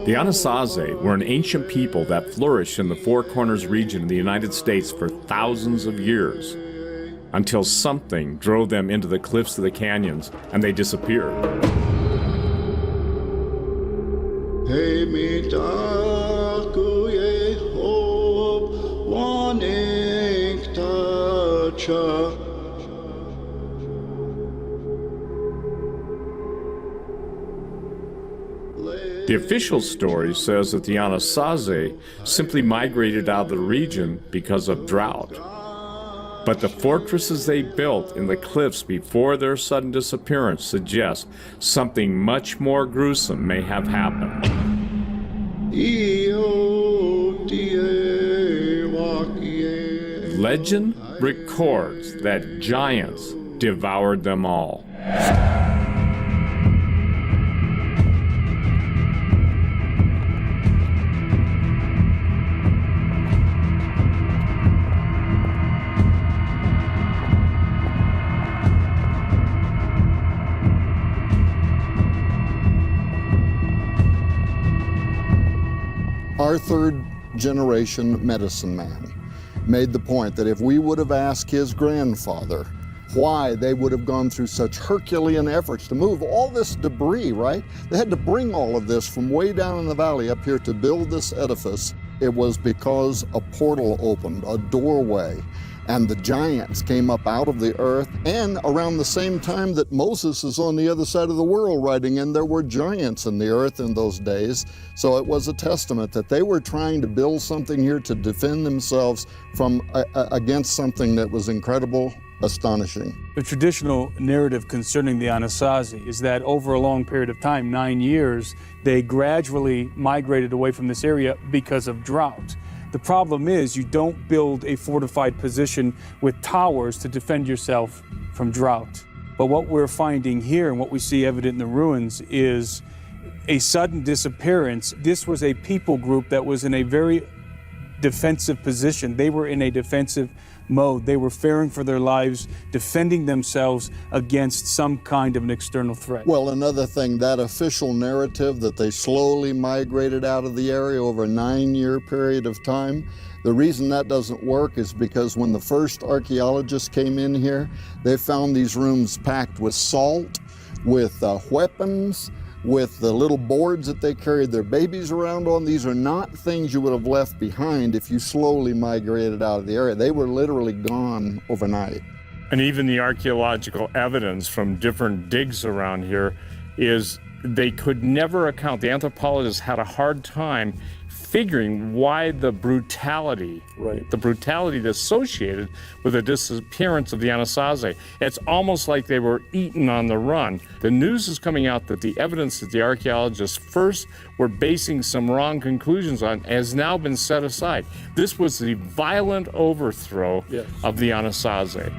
The Anasazi were an ancient people that flourished in the Four Corners region of the United States for thousands of years, until something drove them into the cliffs of the canyons and they disappeared. The official story says that the Anasazi simply migrated out of the region because of drought. But the fortresses they built in the cliffs before their sudden disappearance suggest something much more gruesome may have happened. Legend records that giants devoured them all. Our third generation medicine man made the point that if we would have asked his grandfather why they would have gone through such Herculean efforts to move all this debris, right? They had to bring all of this from way down in the valley up here to build this edifice. It was because a portal opened, a doorway, and the giants came up out of the earth. And around the same time that Moses is on the other side of the world writing in, there were giants in the earth in those days. So it was a testament that they were trying to build something here to defend themselves from against something that was incredible, astonishing. The traditional narrative concerning the Anasazi is that over a long period of time, 9 years, they gradually migrated away from this area because of drought. The problem is you don't build a fortified position with towers to defend yourself from drought. But what we're finding here and what we see evident in the ruins is a sudden disappearance. This was a people group that was in a very defensive position. They were in a defensive mode. They were fearing for their lives, defending themselves against some kind of an external threat. Well, another thing, that official narrative that they slowly migrated out of the area over a 9-year period of time, the reason that doesn't work is because when the first archaeologists came in here, they found these rooms packed with salt, with weapons, with the little boards that they carried their babies around on. These are not things you would have left behind if you slowly migrated out of the area. They were literally gone overnight. And even the archaeological evidence from different digs around here is they could never account. The anthropologists had a hard time figuring why the brutality associated with the disappearance of the Anasazi. It's almost like they were eaten on the run. The news is coming out that the evidence that the archaeologists first were basing some wrong conclusions on has now been set aside. This was the violent overthrow of the Anasazi.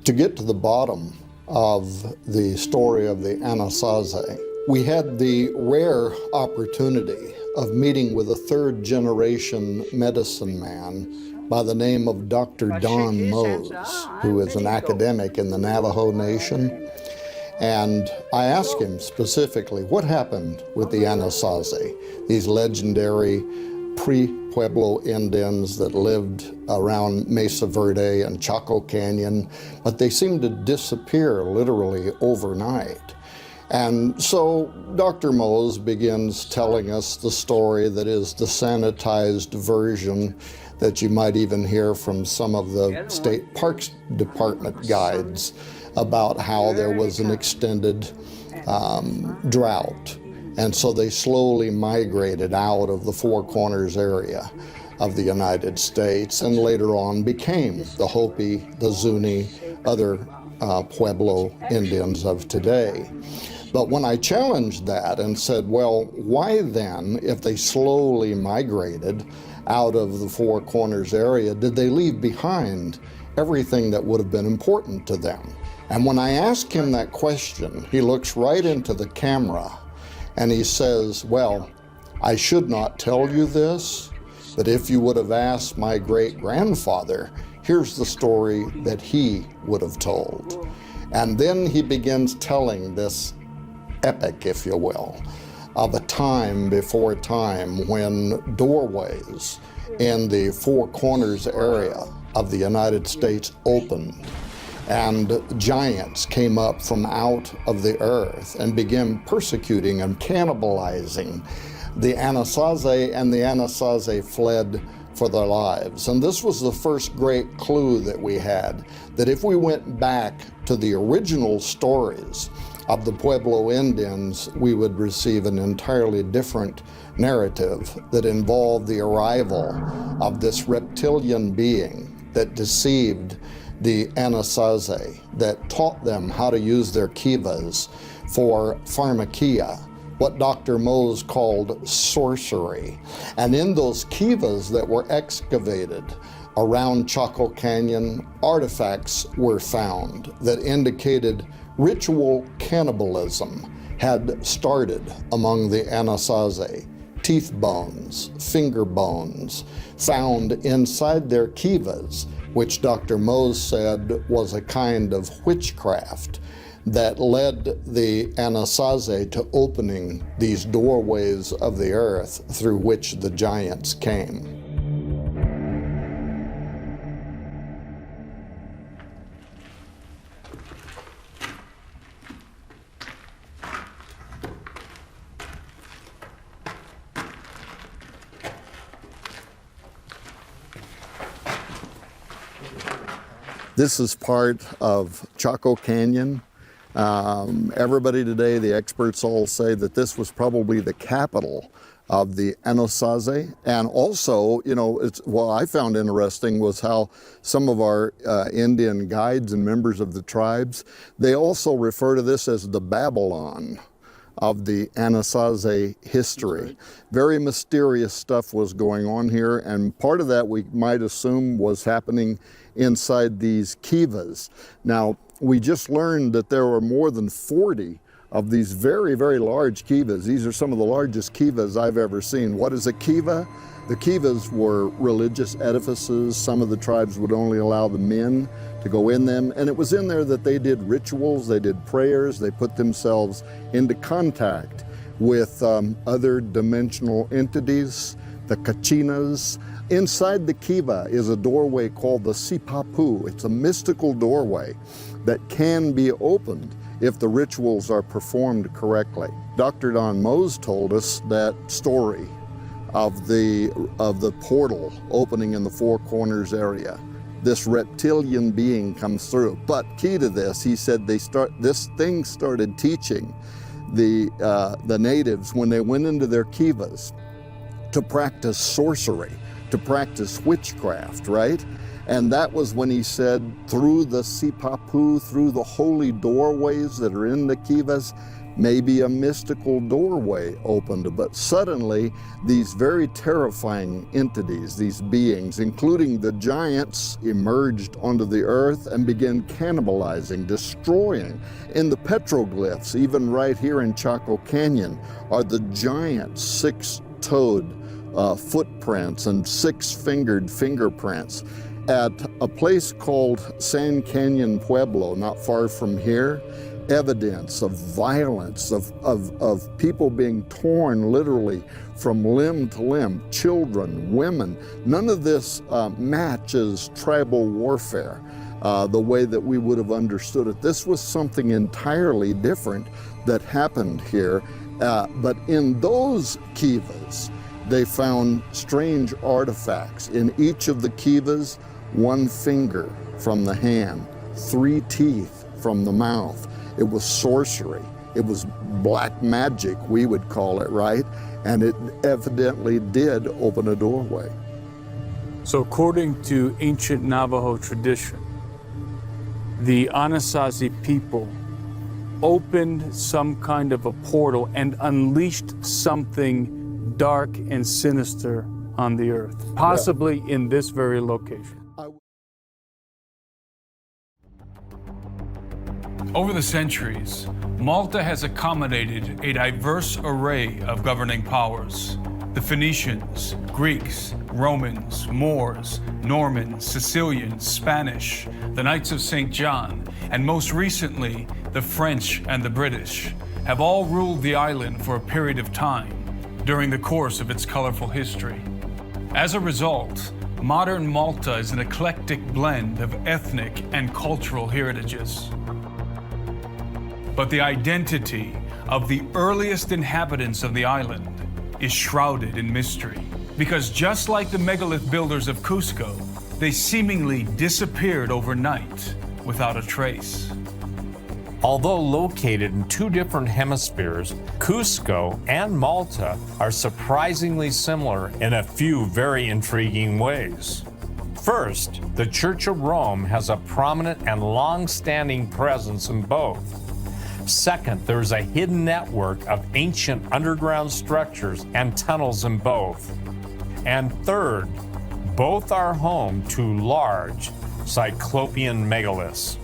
To get to the bottom of the story of the Anasazi, we had the rare opportunity of meeting with a third generation medicine man by the name of Dr. Don Mose, who is an academic in the Navajo Nation. And I asked him specifically, what happened with the Anasazi, these legendary pre-Pueblo Indians that lived around Mesa Verde and Chaco Canyon, but they seemed to disappear literally overnight. And so Dr. Mose begins telling us the story that is the sanitized version that you might even hear from some of the State Parks Department guides about how there was an extended drought. And so they slowly migrated out of the Four Corners area. of the United States, and later on became the Hopi, the Zuni, other Pueblo Indians of today. But when I challenged that and said, well, why then, if they slowly migrated out of the Four Corners area, did they leave behind everything that would have been important to them? And when I ask him that question, he looks right into the camera and he says, well, I should not tell you this, but if you would have asked my great-grandfather, here's the story that he would have told. And then he begins telling this epic, if you will, of a time before time when doorways in the Four Corners area of the United States opened and giants came up from out of the earth and began persecuting and cannibalizing the Anasazi, and the Anasazi fled for their lives. And this was the first great clue that we had, that if we went back to the original stories of the Pueblo Indians, we would receive an entirely different narrative that involved the arrival of this reptilian being that deceived the Anasazi, that taught them how to use their kivas for pharmakia, what Dr. Mose called sorcery. And in those kivas that were excavated around Chaco Canyon, artifacts were found that indicated ritual cannibalism had started among the Anasazi. Teeth bones, finger bones, found inside their kivas, which Dr. Mose said was a kind of witchcraft that led the Anasazi to opening these doorways of the earth through which the giants came. This is part of Chaco Canyon. Everybody today, the experts all say that this was probably the capital of the Anasazi. And also, you know, what I found interesting was how some of our Indian guides and members of the tribes, they also refer to this as the Babylon of the Anasazi history. Very mysterious stuff was going on here, and part of that we might assume was happening inside these kivas. Now, we just learned that there were more than 40 of these very, very large kivas. These are some of the largest kivas I've ever seen. What is a kiva? The kivas were religious edifices. Some of the tribes would only allow the men to go in them, and it was in there that they did rituals, they did prayers, they put themselves into contact with other dimensional entities, the kachinas. Inside the kiva is a doorway called the sipapu. It's a mystical doorway that can be opened if the rituals are performed correctly. Dr. Don Mose told us that story of the portal opening in the Four Corners area. This reptilian being comes through. But key to this, he said this thing started teaching the natives when they went into their kivas to practice sorcery, to practice witchcraft, right? And that was when he said, through the sipapu, through the holy doorways that are in the kivas, maybe a mystical doorway opened. But suddenly, these very terrifying entities, these beings, including the giants, emerged onto the earth and began cannibalizing, destroying. In the petroglyphs, even right here in Chaco Canyon, are the giant six-toed footprints and six-fingered fingerprints. At a place called San Canyon Pueblo, not far from here, evidence of violence, of people being torn literally from limb to limb, children, women. None of this matches tribal warfare the way that we would have understood it. This was something entirely different that happened here. But in those kivas, they found strange artifacts. In each of the kivas, one finger from the hand, 3 teeth from the mouth. It was sorcery. It was black magic, we would call it, right? And it evidently did open a doorway. So according to ancient Navajo tradition, the Anasazi people opened some kind of a portal and unleashed something dark and sinister on the earth, possibly in this very location. Over the centuries, Malta has accommodated a diverse array of governing powers. The Phoenicians, Greeks, Romans, Moors, Normans, Sicilians, Spanish, the Knights of St. John, and most recently, the French and the British, have all ruled the island for a period of time during the course of its colorful history. As a result, modern Malta is an eclectic blend of ethnic and cultural heritages. But the identity of the earliest inhabitants of the island is shrouded in mystery. Because just like the megalith builders of Cusco, they seemingly disappeared overnight without a trace. Although located in two different hemispheres, Cusco and Malta are surprisingly similar in a few very intriguing ways. First, the Church of Rome has a prominent and long-standing presence in both. Second, there is a hidden network of ancient underground structures and tunnels in both. And third, both are home to large Cyclopean megaliths.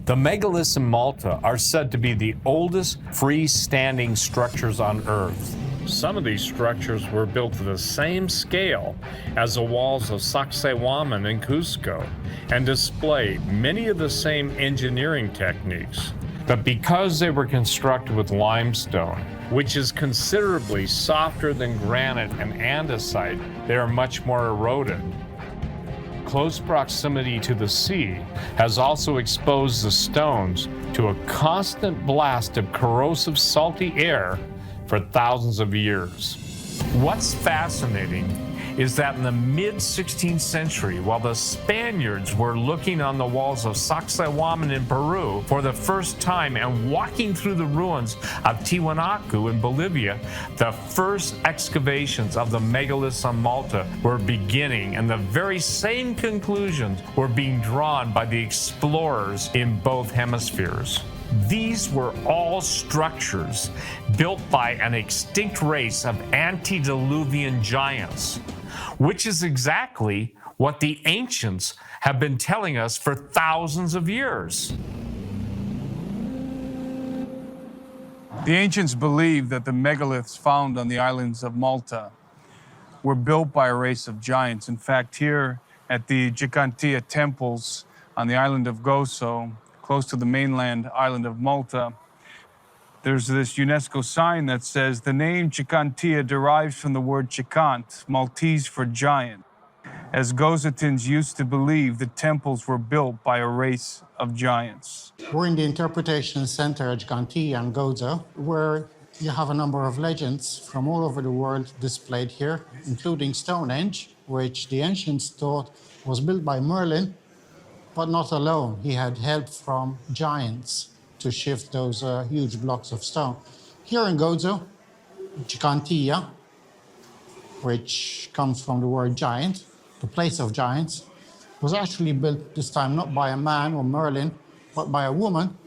The megaliths in Malta are said to be the oldest freestanding structures on Earth. Some of these structures were built to the same scale as the walls of Sacsayhuaman in Cusco and display many of the same engineering techniques. But because they were constructed with limestone, which is considerably softer than granite and andesite, they are much more eroded. Close proximity to the sea has also exposed the stones to a constant blast of corrosive salty air for thousands of years. What's fascinating is that in the mid-16th century, while the Spaniards were looking on the walls of Sacsayhuaman in Peru for the first time and walking through the ruins of Tiwanaku in Bolivia, the first excavations of the megaliths on Malta were beginning, and the very same conclusions were being drawn by the explorers in both hemispheres. These were all structures built by an extinct race of antediluvian giants, which is exactly what the ancients have been telling us for thousands of years. The ancients believed that the megaliths found on the islands of Malta were built by a race of giants. In fact, here at the Gigantea temples on the island of Gozo, close to the mainland island of Malta, there's this UNESCO sign that says the name Gigantea derives from the word Gigant, Maltese for giant, as Gozatins used to believe the temples were built by a race of giants. We're in the Interpretation Center at Gigantea and Gozo, where you have a number of legends from all over the world displayed here, including Stonehenge, which the ancients thought was built by Merlin, but not alone. He had help from giants to shift those huge blocks of stone. Here in Gozo, Gigantea, which comes from the word giant, the place of giants, was actually built this time not by a man or Merlin, but by a woman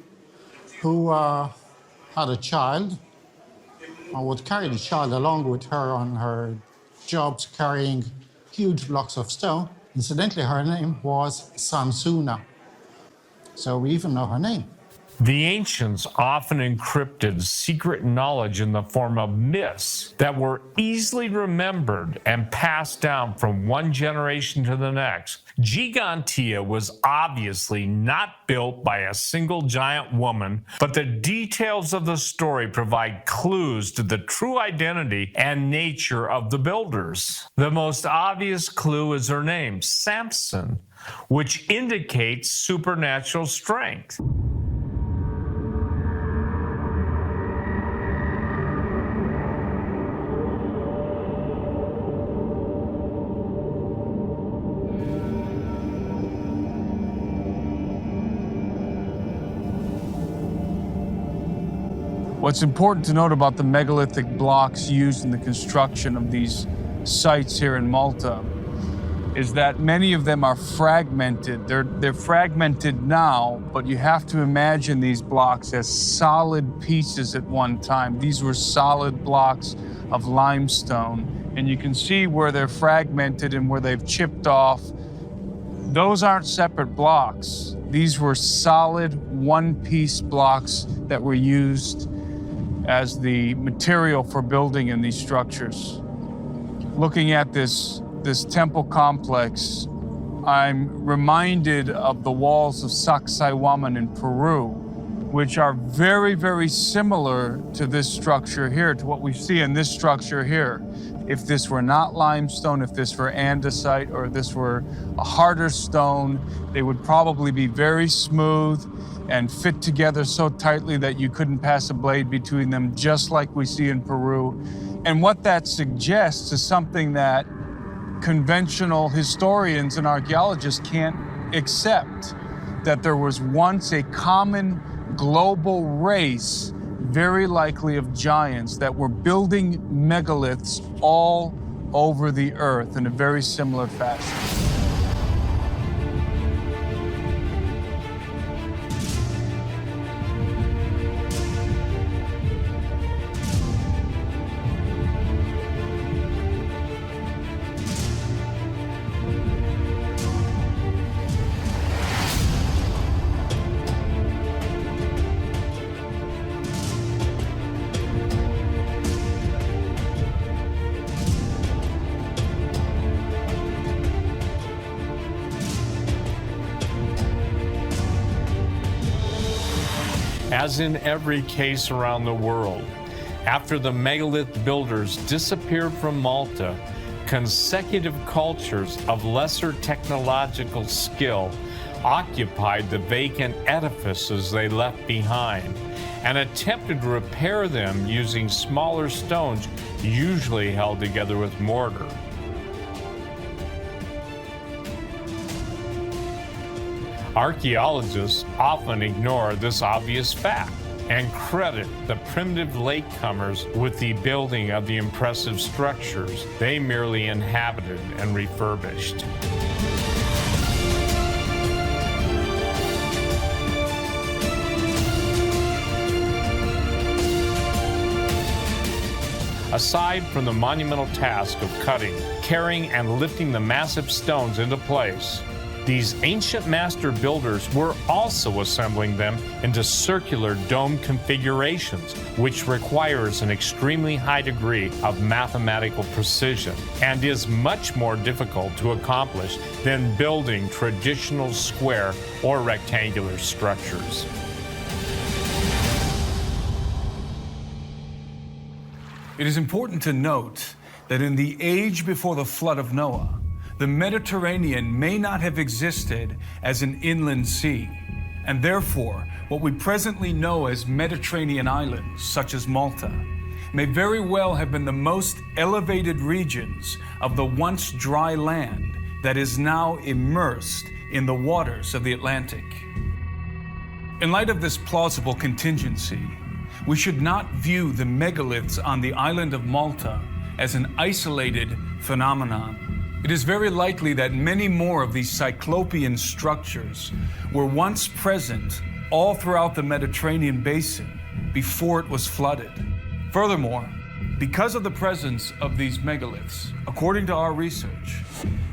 who had a child and would carry the child along with her on her jobs carrying huge blocks of stone. Incidentally, her name was Samsuna, so we even know her name. The ancients often encrypted secret knowledge in the form of myths that were easily remembered and passed down from one generation to the next. Gigantea was obviously not built by a single giant woman, but the details of the story provide clues to the true identity and nature of the builders. The most obvious clue is her name, Samson, which indicates supernatural strength. What's important to note about the megalithic blocks used in the construction of these sites here in Malta is that many of them are fragmented. They're fragmented now, but you have to imagine these blocks as solid pieces at one time. These were solid blocks of limestone, and you can see where they're fragmented and where they've chipped off. Those aren't separate blocks. These were solid one-piece blocks that were used as the material for building in these structures. Looking at this temple complex, I'm reminded of the walls of Sacsayhuaman in Peru, which are very, very similar to this structure here, to what we see in this structure here. If this were not limestone, if this were andesite, or if this were a harder stone, they would probably be very smooth and fit together so tightly that you couldn't pass a blade between them, just like we see in Peru. And what that suggests is something that conventional historians and archaeologists can't accept, that there was once a common global race, very likely of giants, that were building megaliths all over the earth in a very similar fashion. As in every case around the world, after the megalith builders disappeared from Malta, consecutive cultures of lesser technological skill occupied the vacant edifices they left behind and attempted to repair them using smaller stones, usually held together with mortar. Archaeologists often ignore this obvious fact and credit the primitive latecomers with the building of the impressive structures they merely inhabited and refurbished. Aside from the monumental task of cutting, carrying, and lifting the massive stones into place, these ancient master builders were also assembling them into circular dome configurations, which requires an extremely high degree of mathematical precision and is much more difficult to accomplish than building traditional square or rectangular structures. It is important to note that in the age before the flood of Noah, the Mediterranean may not have existed as an inland sea, and therefore what we presently know as Mediterranean islands, such as Malta, may very well have been the most elevated regions of the once dry land that is now immersed in the waters of the Atlantic. In light of this plausible contingency, we should not view the megaliths on the island of Malta as an isolated phenomenon. It is very likely that many more of these cyclopean structures were once present all throughout the Mediterranean basin before it was flooded. Furthermore, because of the presence of these megaliths, according to our research,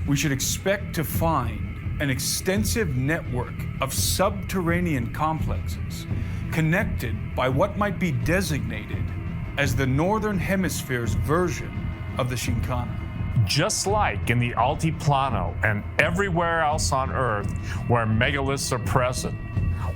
we should expect to find an extensive network of subterranean complexes connected by what might be designated as the Northern Hemisphere's version of the Shinkana. Just like in the Altiplano and everywhere else on Earth where megaliths are present,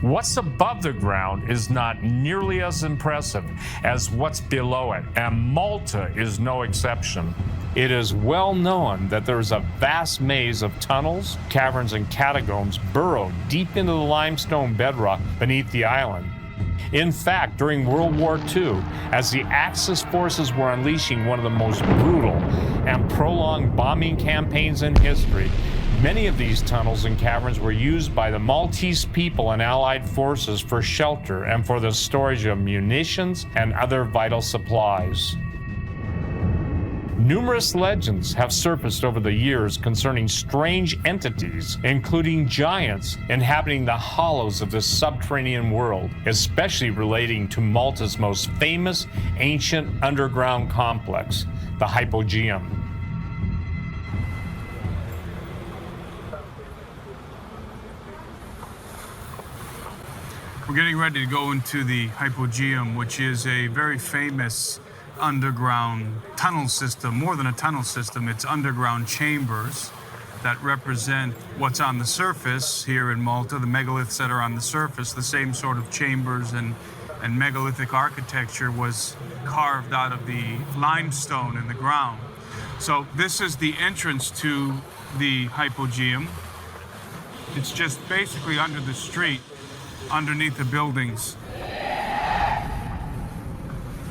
what's above the ground is not nearly as impressive as what's below it, and Malta is no exception. It is well known that there is a vast maze of tunnels, caverns, and catacombs burrowed deep into the limestone bedrock beneath the island. In fact, during World War II, as the Axis forces were unleashing one of the most brutal and prolonged bombing campaigns in history, Many of these tunnels and caverns were used by the Maltese people and Allied forces for shelter and for the storage of munitions and other vital supplies. Numerous legends have surfaced over the years concerning strange entities, including giants inhabiting the hollows of the subterranean world, especially relating to Malta's most famous ancient underground complex, the Hypogeum. We're getting ready to go into the Hypogeum, which is a very famous underground tunnel system. More than a tunnel system, it's underground chambers that represent what's on the surface here in Malta, the megaliths that are on the surface. The same sort of chambers and megalithic architecture was carved out of the limestone in the ground. So this is the entrance to the Hypogeum. It's just basically under the street, underneath the buildings.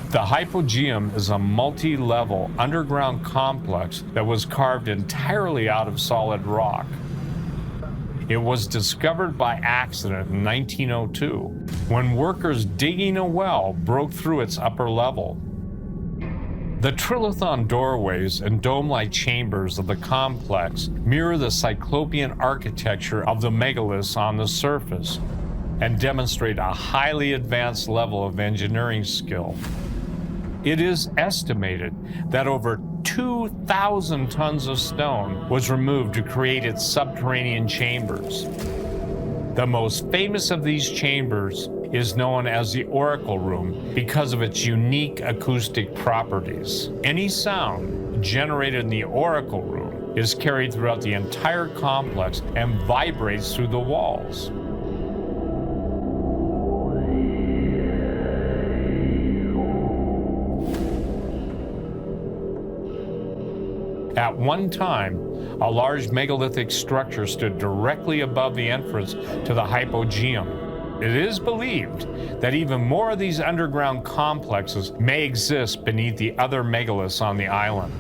The Hypogeum is a multi-level underground complex that was carved entirely out of solid rock. It was discovered by accident in 1902 when workers digging a well broke through its upper level. The trilithon doorways and dome-like chambers of the complex mirror the cyclopean architecture of the megaliths on the surface and demonstrate a highly advanced level of engineering skill. It is estimated that over 2,000 tons of stone was removed to create its subterranean chambers. The most famous of these chambers is known as the Oracle Room because of its unique acoustic properties. Any sound generated in the Oracle Room is carried throughout the entire complex and vibrates through the walls. At one time, a large megalithic structure stood directly above the entrance to the Hypogeum. It is believed that even more of these underground complexes may exist beneath the other megaliths on the island.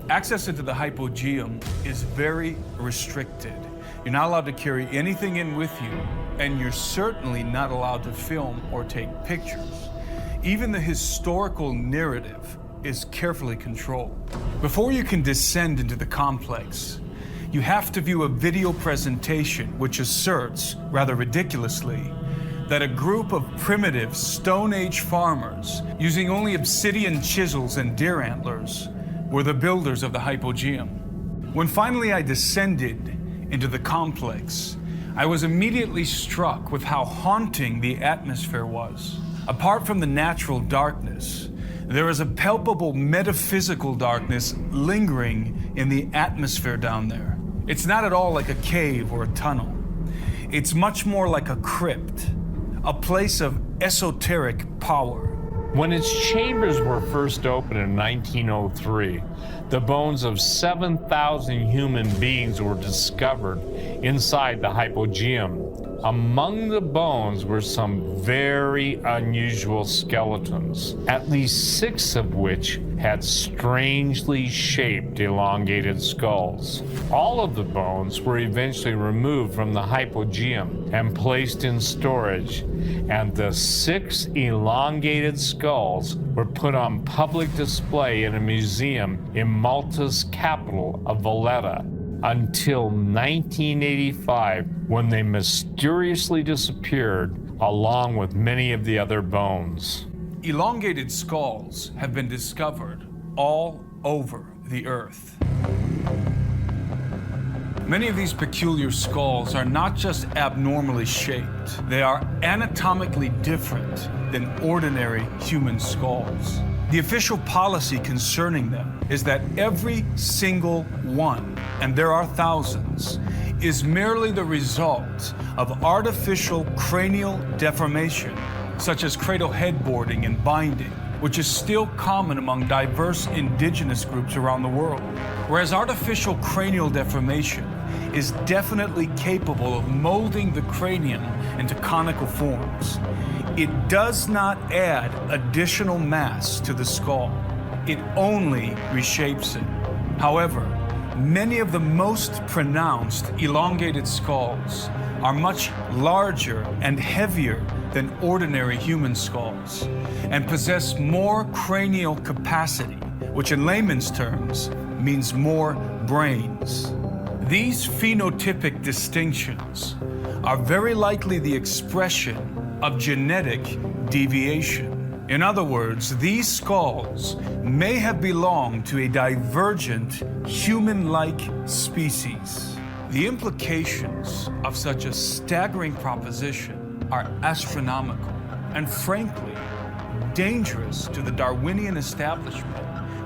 Access into the Hypogeum is very restricted. You're not allowed to carry anything in with you, and you're certainly not allowed to film or take pictures. Even the historical narrative is carefully controlled. Before you can descend into the complex, you have to view a video presentation which asserts, rather ridiculously, that a group of primitive Stone Age farmers, using only obsidian chisels and deer antlers, were the builders of the Hypogeum. When finally I descended into the complex, I was immediately struck with how haunting the atmosphere was. Apart from the natural darkness, there is a palpable metaphysical darkness lingering in the atmosphere down there. It's not at all like a cave or a tunnel. It's much more like a crypt, a place of esoteric power. When its chambers were first opened in 1903, the bones of 7,000 human beings were discovered inside the Hypogeum. Among the bones were some very unusual skeletons, at least 6 of which had strangely shaped elongated skulls. All of the bones were eventually removed from the Hypogeum and placed in storage, and the 6 elongated skulls were put on public display in a museum in Malta's capital of Valletta until 1985, when they mysteriously disappeared along with many of the other bones. Elongated skulls have been discovered all over the earth. Many of these peculiar skulls are not just abnormally shaped, they are anatomically different than ordinary human skulls. The official policy concerning them is that every single one, and there are thousands, is merely the result of artificial cranial deformation, such as cradle headboarding and binding, which is still common among diverse indigenous groups around the world. Whereas artificial cranial deformation is definitely capable of molding the cranium into conical forms, it does not add additional mass to the skull. It only reshapes it. However, Many of the most pronounced elongated skulls are much larger and heavier than ordinary human skulls and possess more cranial capacity, which in layman's terms means more brains. These phenotypic distinctions are very likely the expression of genetic deviation. In other words, these skulls may have belonged to a divergent human-like species. The implications of such a staggering proposition are astronomical and, frankly, dangerous to the Darwinian establishment,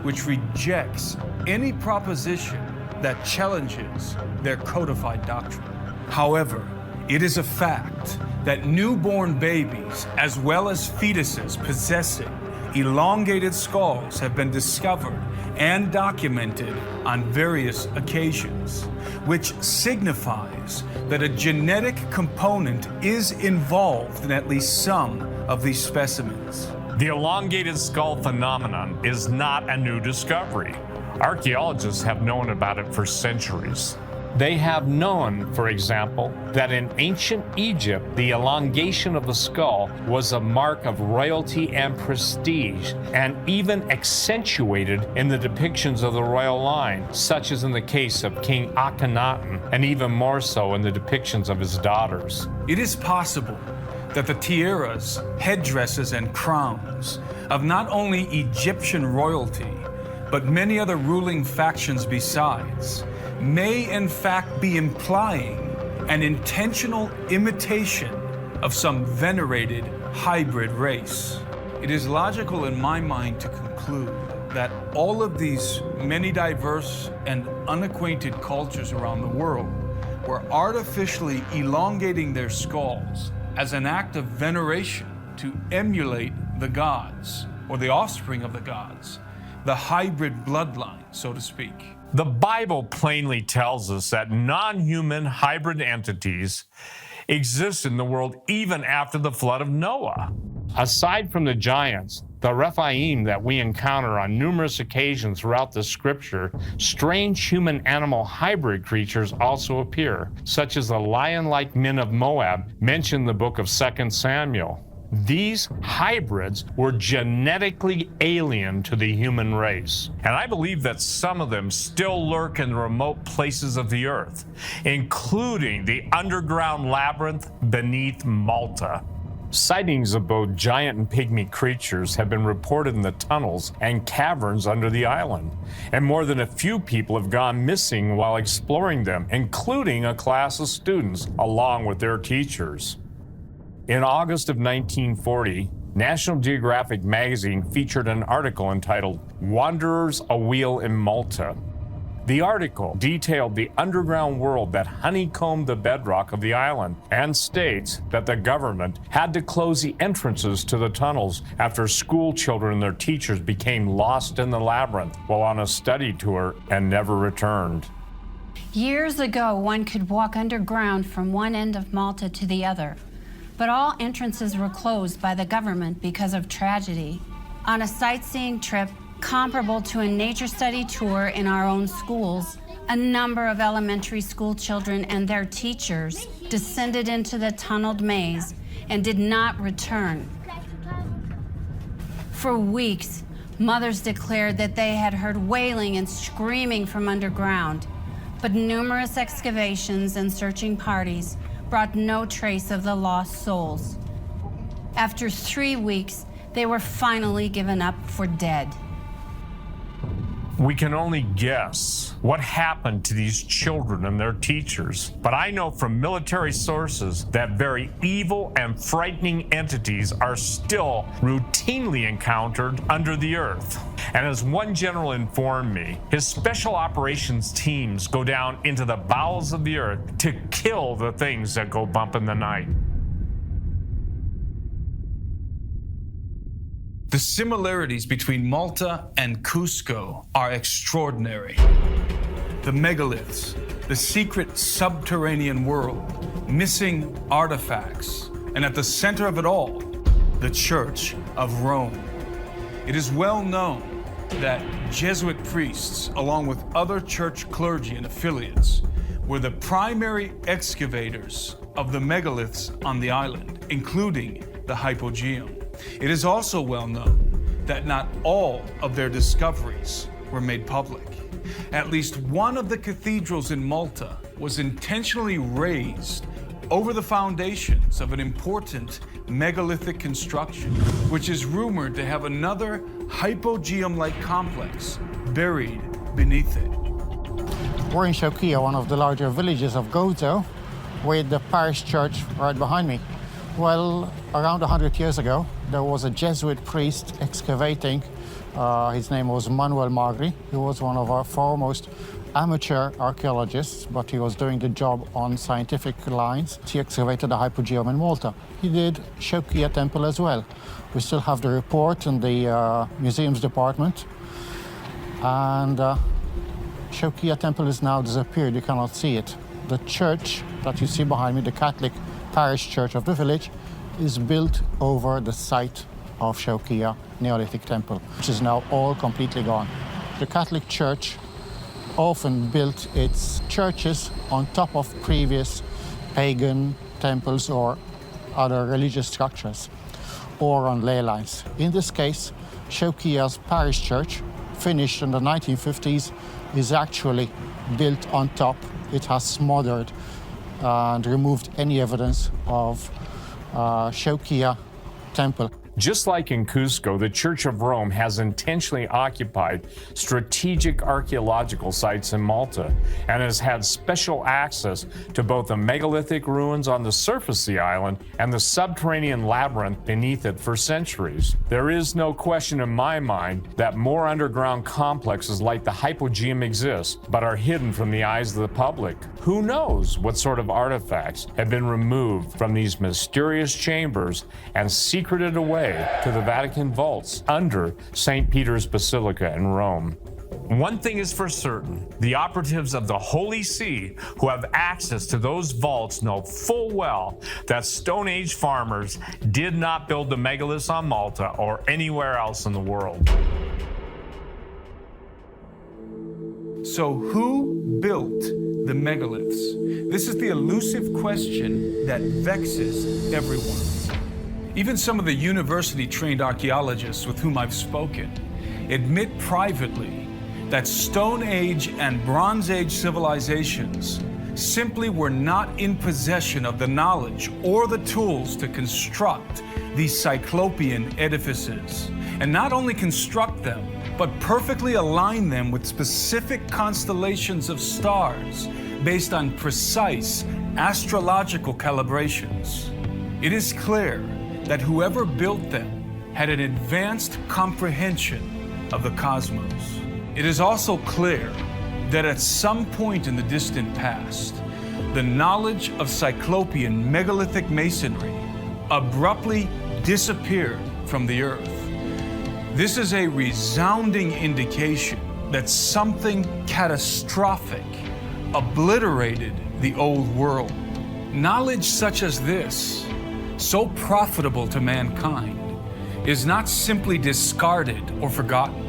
which rejects any proposition that challenges their codified doctrine. However, it is a fact that newborn babies, as well as fetuses possessing elongated skulls, have been discovered and documented on various occasions, which signifies that a genetic component is involved in at least some of these specimens. The elongated skull phenomenon is not a new discovery. Archaeologists have known about it for centuries. They have known, for example, that in ancient Egypt, the elongation of the skull was a mark of royalty and prestige, and even accentuated in the depictions of the royal line, such as in the case of King Akhenaten, and even more so in the depictions of his daughters. It is possible that the tiaras, headdresses, and crowns of not only Egyptian royalty, but many other ruling factions besides, may in fact be implying an intentional imitation of some venerated hybrid race. It is logical in my mind to conclude that all of these many diverse and unacquainted cultures around the world were artificially elongating their skulls as an act of veneration to emulate the gods, or the offspring of the gods, the hybrid bloodline, so to speak. The Bible plainly tells us that non-human hybrid entities exist in the world even after the flood of Noah. Aside from the giants, the Rephaim that we encounter on numerous occasions throughout the scripture, strange human-animal hybrid creatures also appear, such as the lion-like men of Moab mentioned in the book of 2 Samuel. These hybrids were genetically alien to the human race. And I believe that some of them still lurk in the remote places of the earth, including the underground labyrinth beneath Malta. Sightings of both giant and pygmy creatures have been reported in the tunnels and caverns under the island, and more than a few people have gone missing while exploring them, including a class of students along with their teachers. In August of 1940, National Geographic magazine featured an article entitled "Wanderers Awheel in Malta." The article detailed the underground world that honeycombed the bedrock of the island and states that the government had to close the entrances to the tunnels after school children and their teachers became lost in the labyrinth while on a study tour and never returned. Years ago, one could walk underground from one end of Malta to the other. But all entrances were closed by the government because of tragedy. On a sightseeing trip comparable to a nature study tour in our own schools, a number of elementary school children and their teachers descended into the tunneled maze and did not return. For weeks, mothers declared that they had heard wailing and screaming from underground, but numerous excavations and searching parties brought no trace of the lost souls. After 3 weeks, they were finally given up for dead. We can only guess what happened to these children and their teachers, but I know from military sources that very evil and frightening entities are still routinely encountered under the earth. And as one general informed me, his special operations teams go down into the bowels of the earth to kill the things that go bump in the night. The similarities between Malta and Cusco are extraordinary. The megaliths, the secret subterranean world, missing artifacts, and at the center of it all, the Church of Rome. It is well known that Jesuit priests, along with other church clergy and affiliates, were the primary excavators of the megaliths on the island, including the hypogeum. It is also well known that not all of their discoveries were made public. At least one of the cathedrals in Malta was intentionally raised over the foundations of an important megalithic construction, which is rumored to have another hypogeum-like complex buried beneath it. We're in Shokia, one of the larger villages of Gozo, with the parish church right behind me. Well, around 100 years ago, there was a Jesuit priest excavating. His name was Manuel Magri. He was one of our foremost amateur archaeologists, but he was doing the job on scientific lines. He excavated the hypogeum in Malta. He did Shokia Temple as well. We still have the report in the museums department. And Shokia Temple is now disappeared. You cannot see it. The church that you see behind me, the Catholic parish church of the village, is built over the site of Shokia Neolithic Temple, which is now all completely gone. The Catholic Church often built its churches on top of previous pagan temples or other religious structures, or on ley lines. In this case, Shokia's parish church, finished in the 1950s, is actually built on top. It has smothered and removed any evidence of Shokia Temple. Just like in Cusco, the Church of Rome has intentionally occupied strategic archaeological sites in Malta and has had special access to both the megalithic ruins on the surface of the island and the subterranean labyrinth beneath it for centuries. There is no question in my mind that more underground complexes like the hypogeum exist, but are hidden from the eyes of the public. Who knows what sort of artifacts have been removed from these mysterious chambers and secreted away to the Vatican vaults under St. Peter's Basilica in Rome. One thing is for certain, the operatives of the Holy See who have access to those vaults know full well that Stone Age farmers did not build the megaliths on Malta or anywhere else in the world. So who built the megaliths? This is the elusive question that vexes everyone. Even some of the university-trained archaeologists with whom I've spoken admit privately that Stone Age and Bronze Age civilizations simply were not in possession of the knowledge or the tools to construct these cyclopean edifices, and not only construct them, but perfectly align them with specific constellations of stars based on precise astrological calibrations. It is clear that whoever built them had an advanced comprehension of the cosmos. It is also clear that at some point in the distant past, the knowledge of Cyclopean megalithic masonry abruptly disappeared from the earth. This is a resounding indication that something catastrophic obliterated the old world. Knowledge such as this, so profitable to mankind, is not simply discarded or forgotten.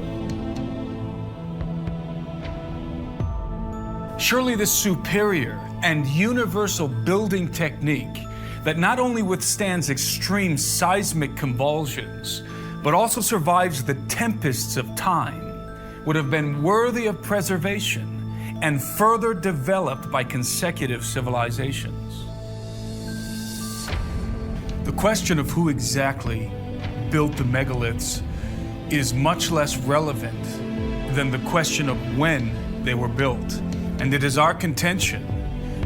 Surely this superior and universal building technique that not only withstands extreme seismic convulsions, but also survives the tempests of time, would have been worthy of preservation and further developed by consecutive civilizations. The question of who exactly built the megaliths is much less relevant than the question of when they were built. And it is our contention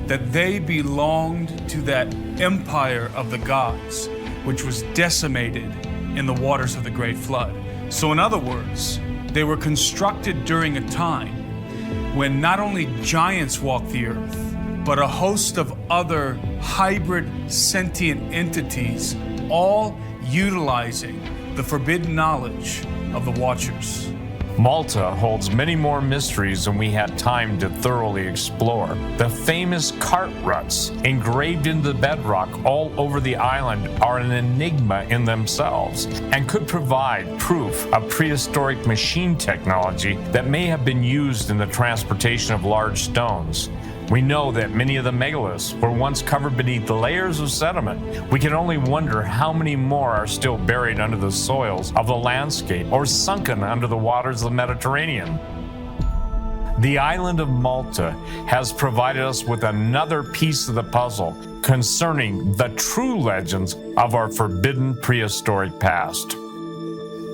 that they belonged to that empire of the gods, which was decimated in the waters of the Great Flood. So in other words, they were constructed during a time when not only giants walked the earth, but a host of other hybrid sentient entities, all utilizing the forbidden knowledge of the Watchers. Malta holds many more mysteries than we had time to thoroughly explore. The famous cart ruts engraved into the bedrock all over the island are an enigma in themselves and could provide proof of prehistoric machine technology that may have been used in the transportation of large stones. We know that many of the megaliths were once covered beneath layers of sediment. We can only wonder how many more are still buried under the soils of the landscape or sunken under the waters of the Mediterranean. The island of Malta has provided us with another piece of the puzzle concerning the true legends of our forbidden prehistoric past.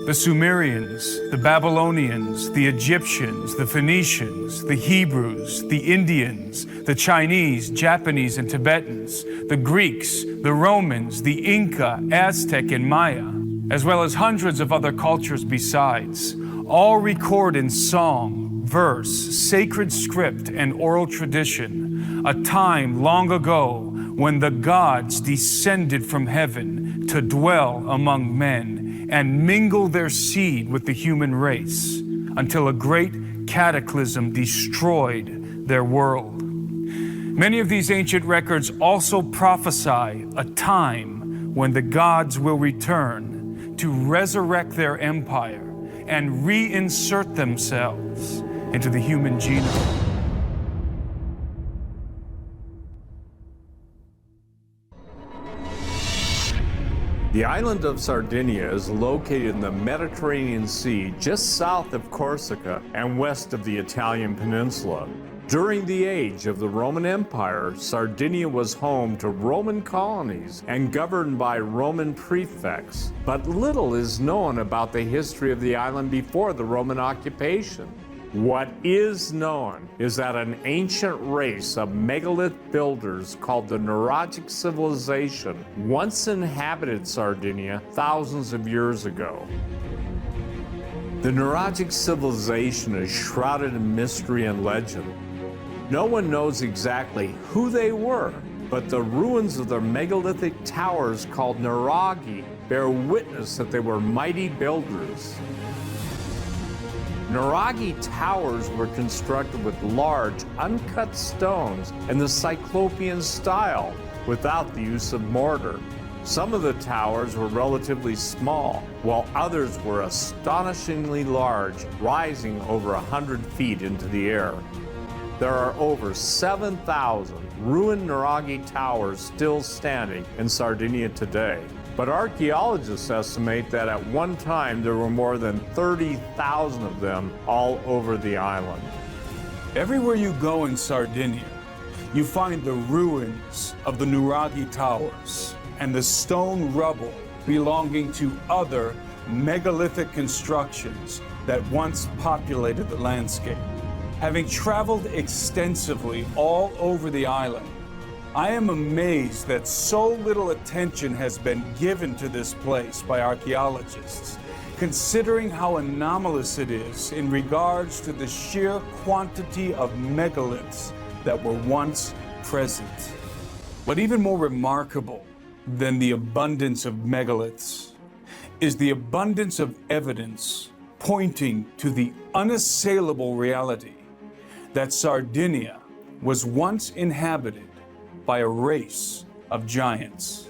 The Sumerians, the Babylonians, the Egyptians, the Phoenicians, the Hebrews, the Indians, the Chinese, Japanese, and Tibetans, the Greeks, the Romans, the Inca, Aztec, and Maya, as well as hundreds of other cultures besides, all record in song, verse, sacred script, and oral tradition a time long ago when the gods descended from heaven to dwell among men and mingle their seed with the human race until a great cataclysm destroyed their world. Many of these ancient records also prophesy a time when the gods will return to resurrect their empire and reinsert themselves into the human genome. The island of Sardinia is located in the Mediterranean Sea just south of Corsica and west of the Italian peninsula. During the age of the Roman Empire, Sardinia was home to Roman colonies and governed by Roman prefects. But little is known about the history of the island before the Roman occupation. What is known is that an ancient race of megalith builders called the Nuragic civilization once inhabited Sardinia thousands of years ago. The Nuragic civilization is shrouded in mystery and legend. No one knows exactly who they were, but the ruins of their megalithic towers called Nuragi bear witness that they were mighty builders. Nuragi towers were constructed with large, uncut stones in the Cyclopean style, without the use of mortar. Some of the towers were relatively small, while others were astonishingly large, rising over 100 feet into the air. There are over 7,000 ruined Nuragi towers still standing in Sardinia today. But archaeologists estimate that at one time there were more than 30,000 of them all over the island. Everywhere you go in Sardinia, you find the ruins of the Nuragi towers and the stone rubble belonging to other megalithic constructions that once populated the landscape. Having traveled extensively all over the island, I am amazed that so little attention has been given to this place by archaeologists, considering how anomalous it is in regards to the sheer quantity of megaliths that were once present. But even more remarkable than the abundance of megaliths is the abundance of evidence pointing to the unassailable reality that Sardinia was once inhabited by a race of giants.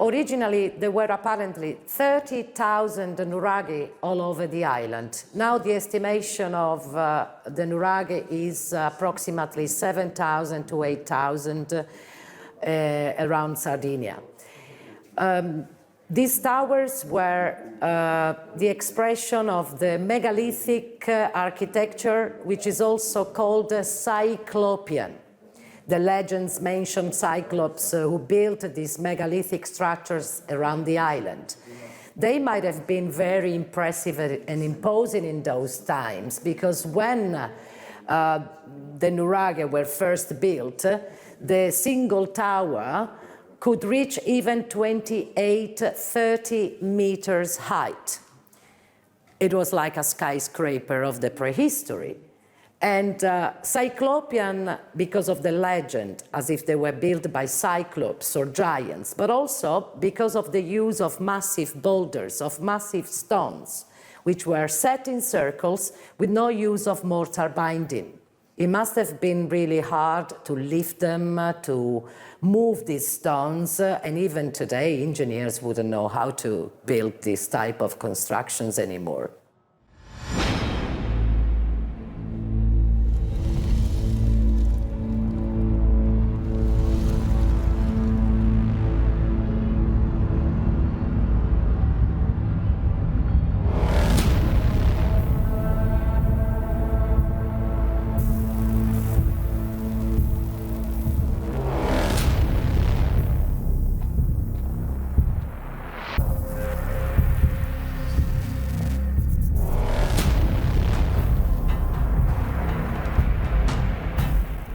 Originally, there were apparently 30,000 Nuragi all over the island. Now the estimation of the Nuragi is approximately 7,000 to 8,000 around Sardinia. These towers were the expression of the megalithic architecture, which is also called Cyclopean. The legends mention Cyclops who built these megalithic structures around the island. They might have been very impressive and imposing in those times, because when the Nuragi were first built, the single tower could reach even 28-30 meters height. It was like a skyscraper of the prehistory. And Cyclopean, because of the legend, as if they were built by cyclops or giants, but also because of the use of massive boulders, of massive stones, which were set in circles with no use of mortar binding. It must have been really hard to lift them, to move these stones, and even today, engineers wouldn't know how to build this type of constructions anymore.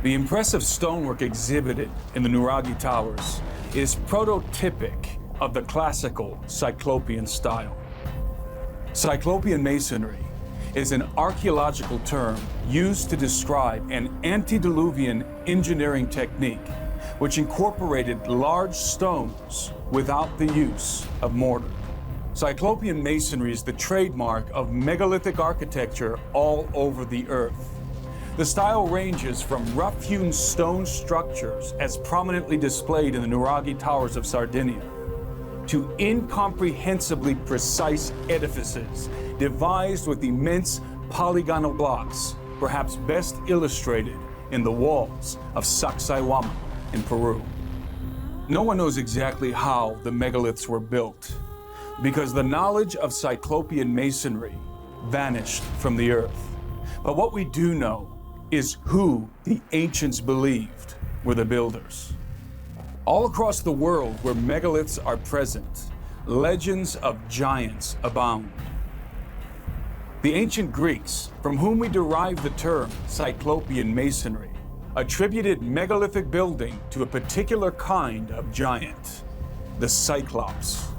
The impressive stonework exhibited in the Nuraghi Towers is prototypic of the classical Cyclopean style. Cyclopean masonry is an archaeological term used to describe an antediluvian engineering technique which incorporated large stones without the use of mortar. Cyclopean masonry is the trademark of megalithic architecture all over the earth. The style ranges from rough-hewn stone structures as prominently displayed in the Nuraghi Towers of Sardinia to incomprehensibly precise edifices devised with immense polygonal blocks, perhaps best illustrated in the walls of Sacsayhuaman in Peru. No one knows exactly how the megaliths were built because the knowledge of Cyclopean masonry vanished from the earth. But what we do know is who the ancients believed were the builders. All across the world where megaliths are present, legends of giants abound. The ancient Greeks, from whom we derive the term Cyclopean masonry, attributed megalithic building to a particular kind of giant, the Cyclops.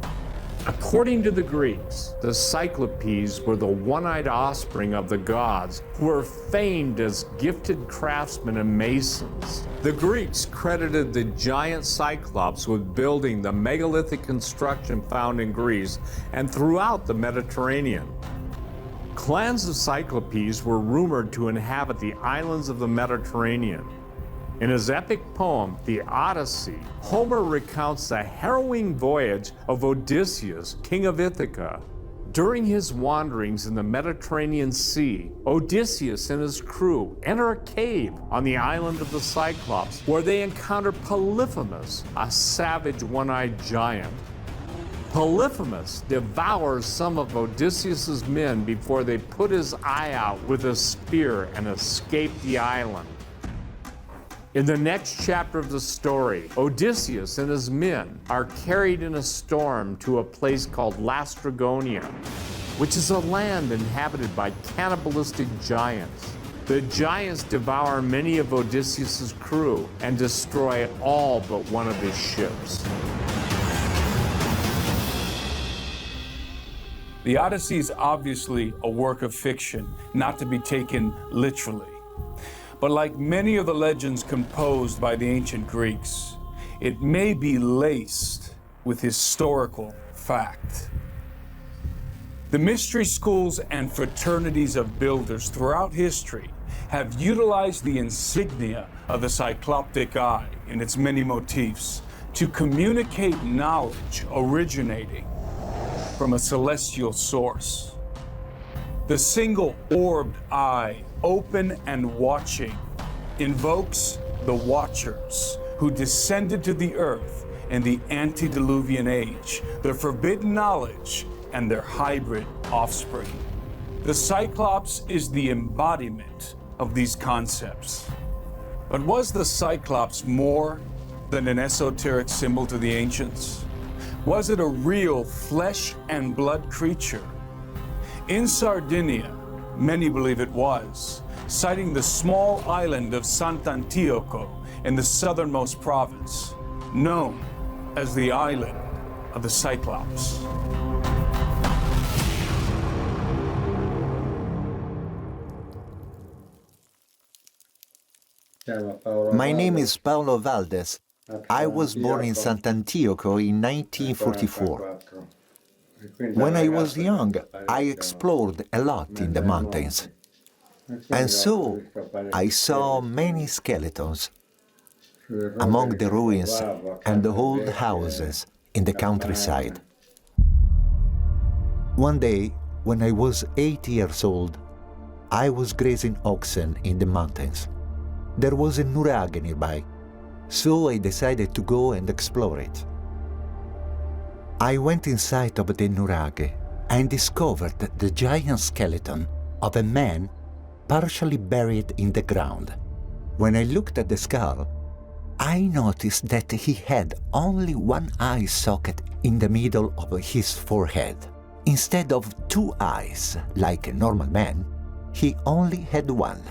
According to the Greeks, the Cyclopes were the one-eyed offspring of the gods who were famed as gifted craftsmen and masons. The Greeks credited the giant Cyclops with building the megalithic construction found in Greece and throughout the Mediterranean. Clans of Cyclopes were rumored to inhabit the islands of the Mediterranean. In his epic poem, The Odyssey, Homer recounts the harrowing voyage of Odysseus, king of Ithaca. During his wanderings in the Mediterranean Sea, Odysseus and his crew enter a cave on the island of the Cyclops, where they encounter Polyphemus, a savage one-eyed giant. Polyphemus devours some of Odysseus's men before they put his eye out with a spear and escape the island. In the next chapter of the story, Odysseus and his men are carried in a storm to a place called Laestrygonia, which is a land inhabited by cannibalistic giants. The giants devour many of Odysseus's crew and destroy all but one of his ships. The Odyssey is obviously a work of fiction, not to be taken literally. But like many of the legends composed by the ancient Greeks, it may be laced with historical fact. The mystery schools and fraternities of builders throughout history have utilized the insignia of the cycloptic eye in its many motifs to communicate knowledge originating from a celestial source. The single-orbed eye, open and watching, invokes the Watchers who descended to the earth in the antediluvian age, their forbidden knowledge and their hybrid offspring. The Cyclops is the embodiment of these concepts. But was the Cyclops more than an esoteric symbol to the ancients? Was it a real flesh and blood creature? In Sardinia, many believe it was, citing the small island of Sant'Antioco in the southernmost province, known as the Island of the Cyclops. My name is Paulo Valdez. I was born in Sant'Antioco in 1944. When I was young, I explored a lot in the mountains. And so I saw many skeletons among the ruins and the old houses in the countryside. One day, when I was 8 years old, I was grazing oxen in the mountains. There was a nuraghe nearby, so I decided to go and explore it. I went inside of the nuraghe and discovered the giant skeleton of a man partially buried in the ground. When I looked at the skull, I noticed that he had only one eye socket in the middle of his forehead. Instead of two eyes, like a normal man, he only had one.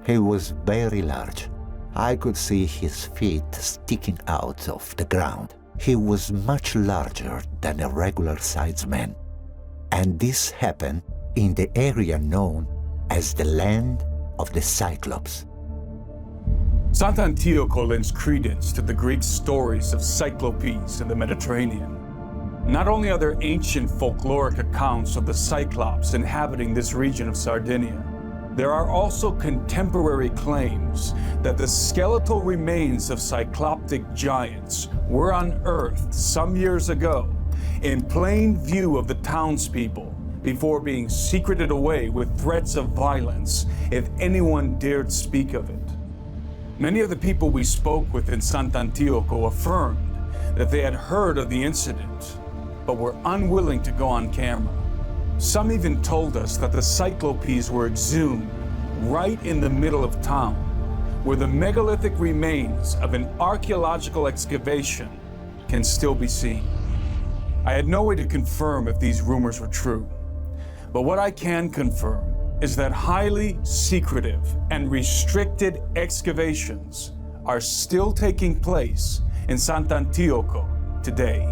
He was very large. I could see his feet sticking out of the ground. He was much larger than a regular-sized man. And this happened in the area known as the Land of the Cyclops. Sant'Antioco lends credence to the Greek stories of Cyclopes in the Mediterranean. Not only are there ancient folkloric accounts of the Cyclops inhabiting this region of Sardinia, there are also contemporary claims that the skeletal remains of cycloptic giants were unearthed some years ago in plain view of the townspeople before being secreted away with threats of violence if anyone dared speak of it. Many of the people we spoke with in Sant'Antioco affirmed that they had heard of the incident, but were unwilling to go on camera. Some even told us that the Cyclopes were exhumed right in the middle of town, where the megalithic remains of an archaeological excavation can still be seen. I had no way to confirm if these rumors were true, but what I can confirm is that highly secretive and restricted excavations are still taking place in Sant'Antioco today.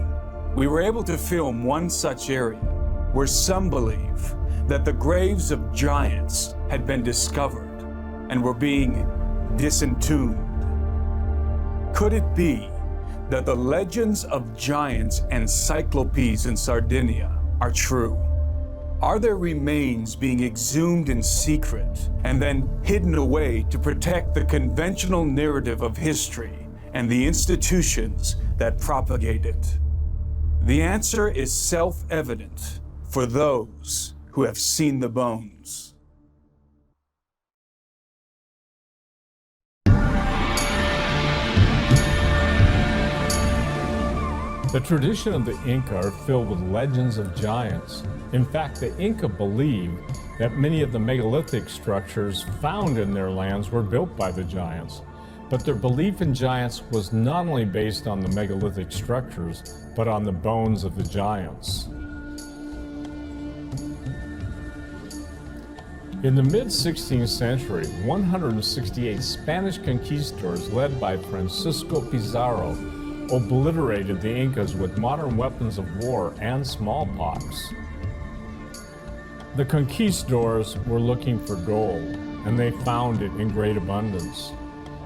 We were able to film one such area where some believe that the graves of giants had been discovered and were being disentombed. Could it be that the legends of giants and cyclopes in Sardinia are true? Are their remains being exhumed in secret and then hidden away to protect the conventional narrative of history and the institutions that propagate it? The answer is self-evident for those who have seen the bones. The tradition of the Inca are filled with legends of giants. In fact, the Inca believed that many of the megalithic structures found in their lands were built by the giants. But their belief in giants was not only based on the megalithic structures, but on the bones of the giants. In the mid-16th century, 168 Spanish conquistadors led by Francisco Pizarro obliterated the Incas with modern weapons of war and smallpox. The conquistadors were looking for gold, and they found it in great abundance.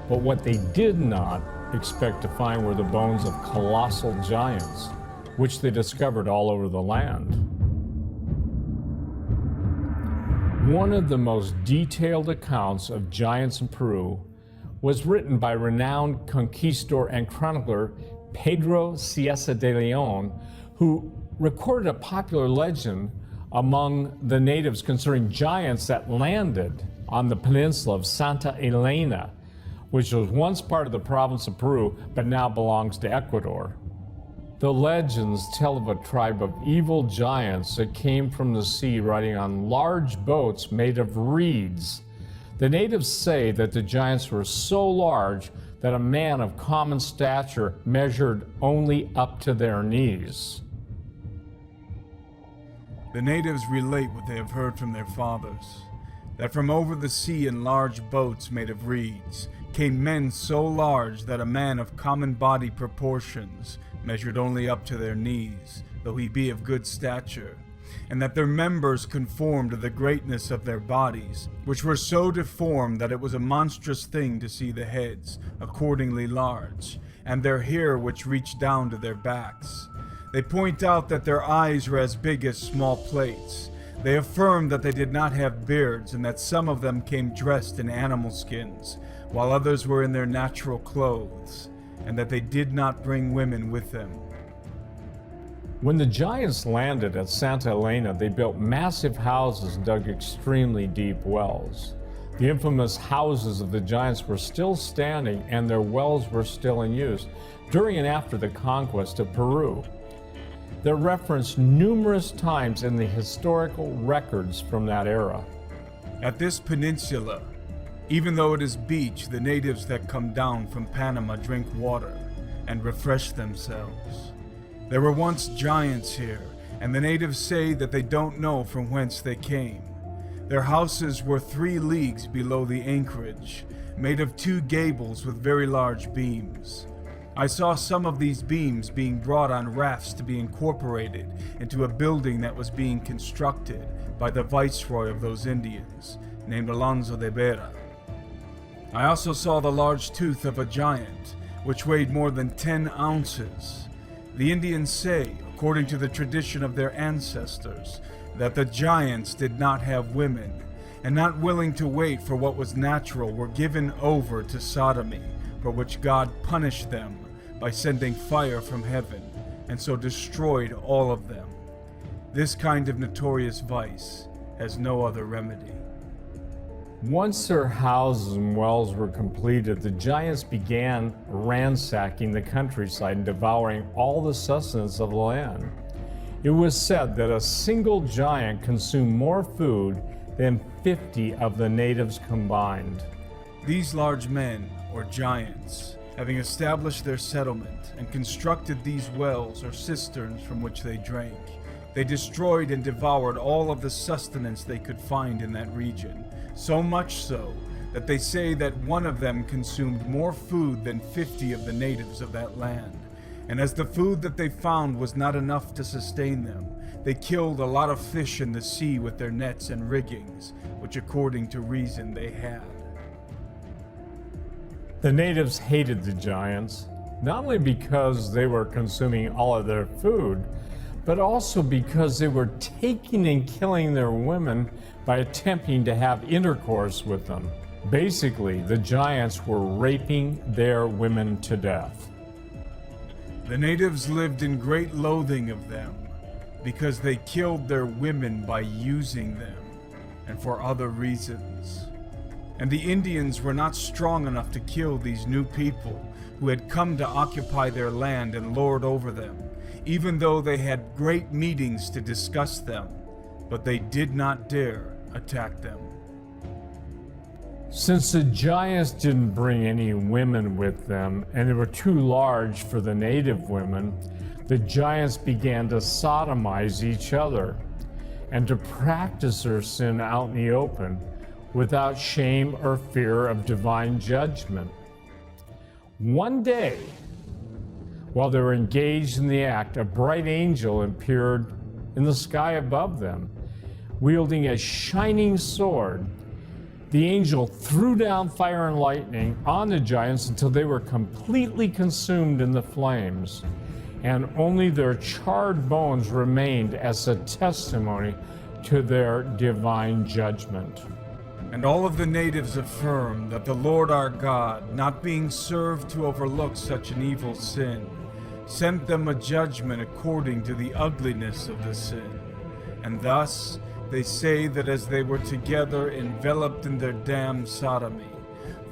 But what they did not expect to find were the bones of colossal giants, which they discovered all over the land. One of the most detailed accounts of giants in Peru was written by renowned conquistador and chronicler Pedro Cieza de Leon, who recorded a popular legend among the natives concerning giants that landed on the peninsula of Santa Elena, which was once part of the province of Peru, but now belongs to Ecuador. The legends tell of a tribe of evil giants that came from the sea riding on large boats made of reeds. The natives say that the giants were so large that a man of common stature measured only up to their knees. The natives relate what they have heard from their fathers, that from over the sea in large boats made of reeds came men so large that a man of common body proportions measured only up to their knees, though he be of good stature, and that their members conformed to the greatness of their bodies, which were so deformed that it was a monstrous thing to see the heads, accordingly large, and their hair which reached down to their backs. They point out that their eyes were as big as small plates. They affirm that they did not have beards, and that some of them came dressed in animal skins, while others were in their natural clothes, and that they did not bring women with them. When the giants landed at Santa Elena, they built massive houses and dug extremely deep wells. The infamous houses of the giants were still standing, and their wells were still in use during and after the conquest of Peru. They're referenced numerous times in the historical records from that era. At this peninsula, even though it is beach, the natives that come down from Panama drink water and refresh themselves. There were once giants here, and the natives say that they don't know from whence they came. Their houses were 3 leagues below the anchorage, made of 2 gables with very large beams. I saw some of these beams being brought on rafts to be incorporated into a building that was being constructed by the viceroy of those Indians, named Alonso de Vera. I also saw the large tooth of a giant, which weighed more than 10 ounces. The Indians say, according to the tradition of their ancestors, that the giants did not have women, and not willing to wait for what was natural, were given over to sodomy, for which God punished them by sending fire from heaven, and so destroyed all of them. This kind of notorious vice has no other remedy. Once their houses and wells were completed, the giants began ransacking the countryside and devouring all the sustenance of the land. It was said that a single giant consumed more food than 50 of the natives combined. These large men, or giants, having established their settlement and constructed these wells or cisterns from which they drank, they destroyed and devoured all of the sustenance they could find in that region, so much so that they say that one of them consumed more food than 50 of the natives of that land. And as the food that they found was not enough to sustain them, they killed a lot of fish in the sea with their nets and riggings, which according to reason they had. The natives hated the giants, not only because they were consuming all of their food, but also because they were taking and killing their women by attempting to have intercourse with them. Basically, the giants were raping their women to death. The natives lived in great loathing of them because they killed their women by using them and for other reasons. And the Indians were not strong enough to kill these new people who had come to occupy their land and lord over them, even though they had great meetings to discuss them, but they did not dare attack them. Since the giants didn't bring any women with them, and they were too large for the native women, the giants began to sodomize each other and to practice their sin out in the open without shame or fear of divine judgment. One day, while they were engaged in the act, a bright angel appeared in the sky above them, wielding a shining sword. The angel threw down fire and lightning on the giants until they were completely consumed in the flames, and only their charred bones remained as a testimony to their divine judgment. And all of the natives affirm that the Lord our God, not being served to overlook such an evil sin, sent them a judgment according to the ugliness of the sin. And thus, they say that as they were together enveloped in their damned sodomy,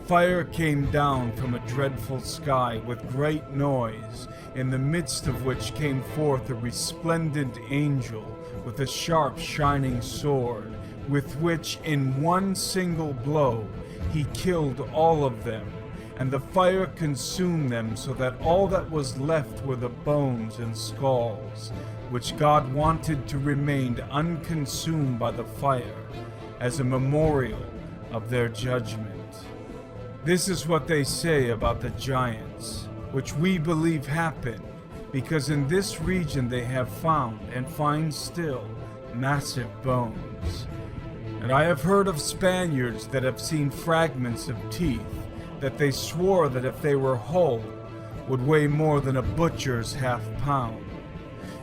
fire came down from a dreadful sky with great noise, in the midst of which came forth a resplendent angel with a sharp shining sword, with which in one single blow he killed all of them, and the fire consumed them so that all that was left were the bones and skulls, which God wanted to remain unconsumed by the fire as a memorial of their judgment. This is what they say about the giants, which we believe happened, because in this region they have found and find still massive bones. And I have heard of Spaniards that have seen fragments of teeth that they swore that if they were whole would weigh more than a butcher's half-pound.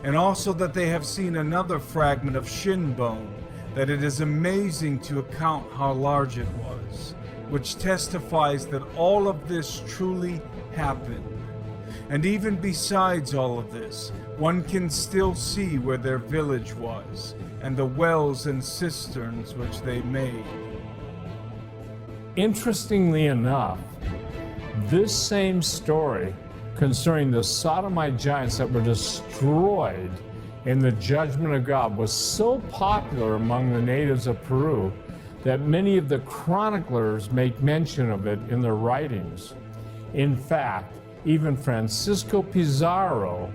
And also that they have seen another fragment of shin bone that it is amazing to account how large it was, which testifies that all of this truly happened. And even besides all of this, one can still see where their village was, and the wells and cisterns which they made. Interestingly enough, this same story concerning the sodomite giants that were destroyed in the judgment of God was so popular among the natives of Peru that many of the chroniclers make mention of it in their writings. In fact, even Francisco Pizarro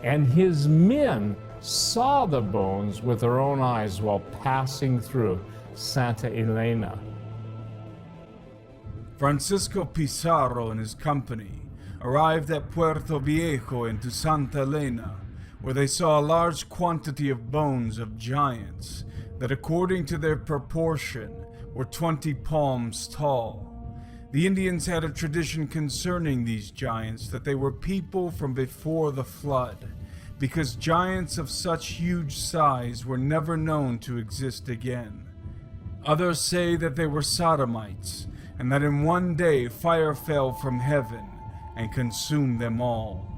and his men saw the bones with their own eyes while passing through Santa Elena. Francisco Pizarro and his company arrived at Puerto Viejo into Santa Elena, where they saw a large quantity of bones of giants that, according to their proportion, were 20 palms tall. The Indians had a tradition concerning these giants that they were people from before the flood, because giants of such huge size were never known to exist again. Others say that they were sodomites, and that in one day fire fell from heaven and consumed them all.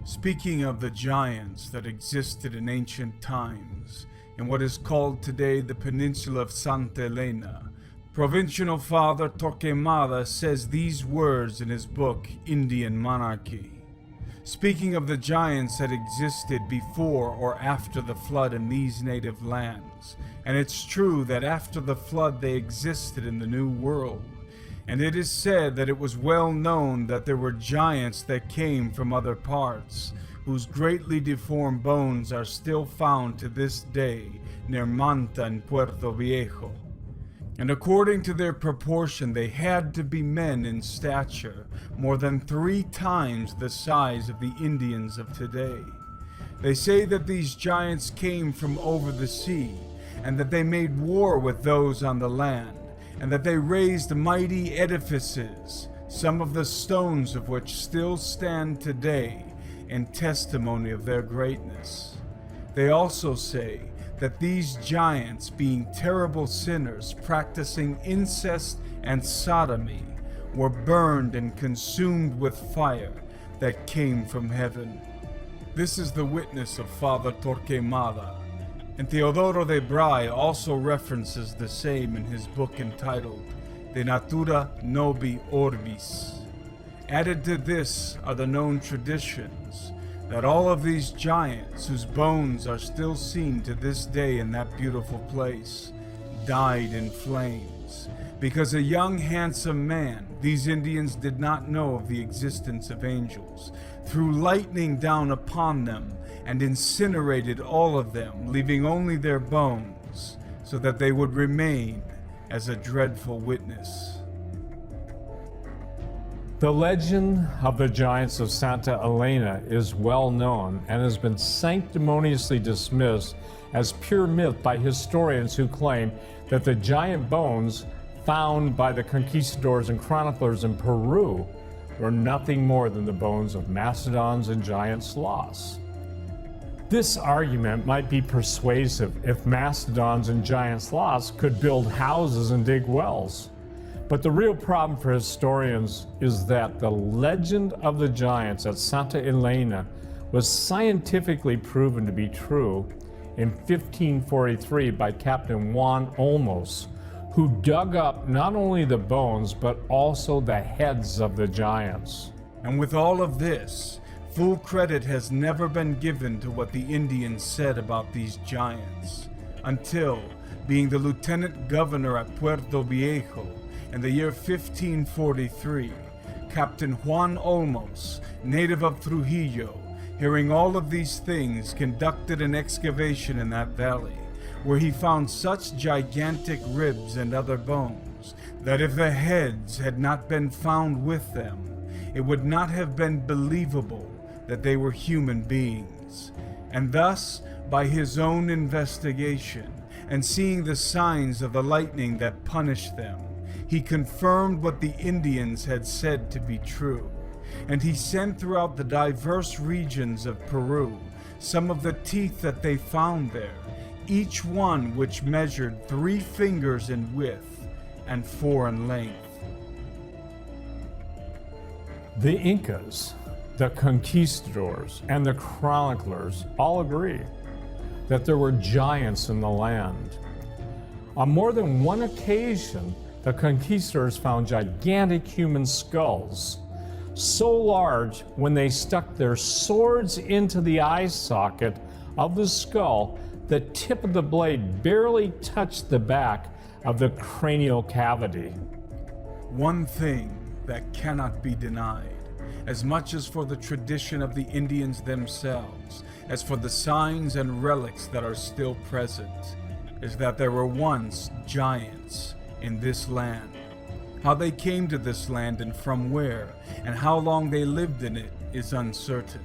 Speaking of the giants that existed in ancient times, in what is called today the peninsula of Santa Elena, Provincial Father Torquemada says these words in his book, Indian Monarchy. Speaking of the giants that existed before or after the flood in these native lands, and it's true that after the flood they existed in the New World, and it is said that it was well known that there were giants that came from other parts, whose greatly deformed bones are still found to this day near Manta in Puerto Viejo. And according to their proportion, they had to be men in stature, more than 3 times the size of the Indians of today. They say that these giants came from over the sea, and that they made war with those on the land, and that they raised mighty edifices, some of the stones of which still stand today in testimony of their greatness. They also say that these giants, being terrible sinners practicing incest and sodomy, were burned and consumed with fire that came from heaven. This is the witness of Father Torquemada, and Teodoro de Bray also references the same in his book entitled De Natura Nobi Orbis. Added to this are the known traditions that all of these giants, whose bones are still seen to this day in that beautiful place, died in flames, because a young handsome man, these Indians did not know of the existence of angels, threw lightning down upon them and incinerated all of them, leaving only their bones, so that they would remain as a dreadful witness. The legend of the giants of Santa Elena is well known and has been sanctimoniously dismissed as pure myth by historians who claim that the giant bones found by the conquistadors and chroniclers in Peru were nothing more than the bones of mastodons and giant sloths. This argument might be persuasive if mastodons and giant sloths could build houses and dig wells. But the real problem for historians is that the legend of the giants at Santa Elena was scientifically proven to be true in 1543 by Captain Juan Olmos, who dug up not only the bones but also the heads of the giants. And with all of this, full credit has never been given to what the Indians said about these giants, until, being the lieutenant governor at Puerto Viejo, in the year 1543, Captain Juan Olmos, native of Trujillo, hearing all of these things, conducted an excavation in that valley, where he found such gigantic ribs and other bones, that if the heads had not been found with them, it would not have been believable that they were human beings. Indians, and thus, by his own investigation, and seeing the signs of the lightning that punished them, he confirmed what the Indians had said to be true, and he sent throughout the diverse regions of Peru some of the teeth that they found there, each one which measured 3 fingers in width and 4 in length. The Incas, the conquistadors, and the chroniclers all agree that there were giants in the land. On more than one occasion, the conquistadors found gigantic human skulls, so large when they stuck their swords into the eye socket of the skull, the tip of the blade barely touched the back of the cranial cavity. One thing that cannot be denied, as much as for the tradition of the Indians themselves, as for the signs and relics that are still present, is that there were once giants in this land. How they came to this land and from where, and how long they lived in it is uncertain.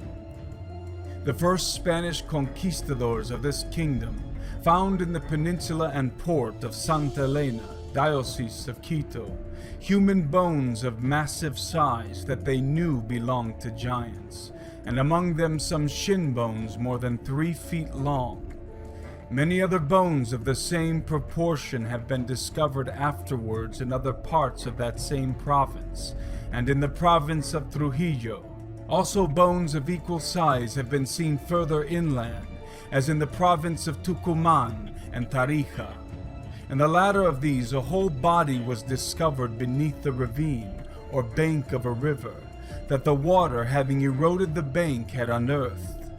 The first Spanish conquistadors of this kingdom found in the peninsula and port of Santa Elena, Diocese of Quito, human bones of massive size that they knew belonged to giants, and among them some shin bones more than 3 feet long. Many other bones of the same proportion have been discovered afterwards in other parts of that same province, and in the province of Trujillo. Also bones of equal size have been seen further inland, as in the province of Tucumán and Tarija. In the latter of these, a whole body was discovered beneath the ravine, or bank of a river, that the water, having eroded the bank, had unearthed.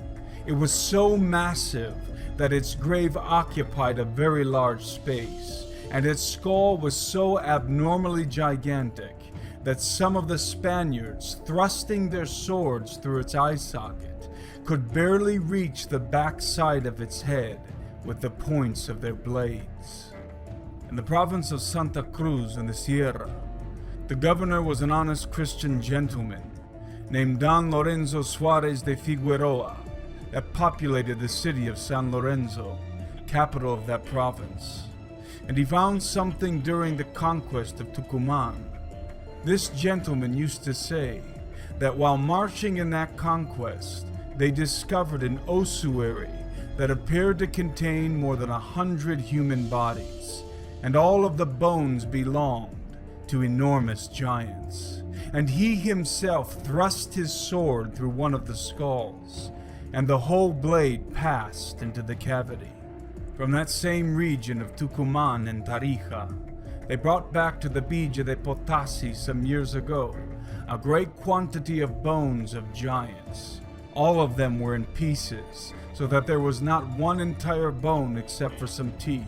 It was so massive that its grave occupied a very large space, and its skull was so abnormally gigantic that some of the Spaniards, thrusting their swords through its eye socket, could barely reach the back side of its head with the points of their blades. In the province of Santa Cruz in the Sierra, the governor was an honest Christian gentleman named Don Lorenzo Suarez de Figueroa, that populated the city of San Lorenzo, capital of that province, and he found something during the conquest of Tucumán. This gentleman used to say that while marching in that conquest, they discovered an ossuary that appeared to contain more than 100 human bodies, and all of the bones belonged to enormous giants. And he himself thrust his sword through one of the skulls, and the whole blade passed into the cavity. From that same region of Tucumán and Tarija, they brought back to the Villa de Potasi some years ago a great quantity of bones of giants. All of them were in pieces, so that there was not one entire bone except for some teeth,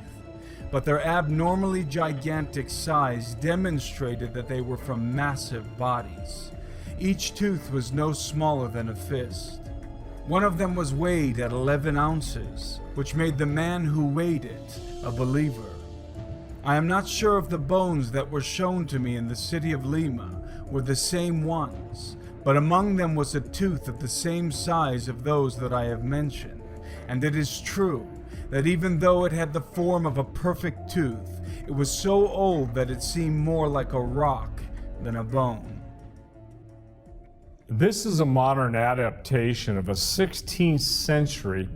but their abnormally gigantic size demonstrated that they were from massive bodies. Each tooth was no smaller than a fist. One of them was weighed at 11 ounces, which made the man who weighed it a believer. I am not sure if the bones that were shown to me in the city of Lima were the same ones, but among them was a tooth of the same size of those that I have mentioned, and it is true that even though it had the form of a perfect tooth, it was so old that it seemed more like a rock than a bone. This is a modern adaptation of a 16th century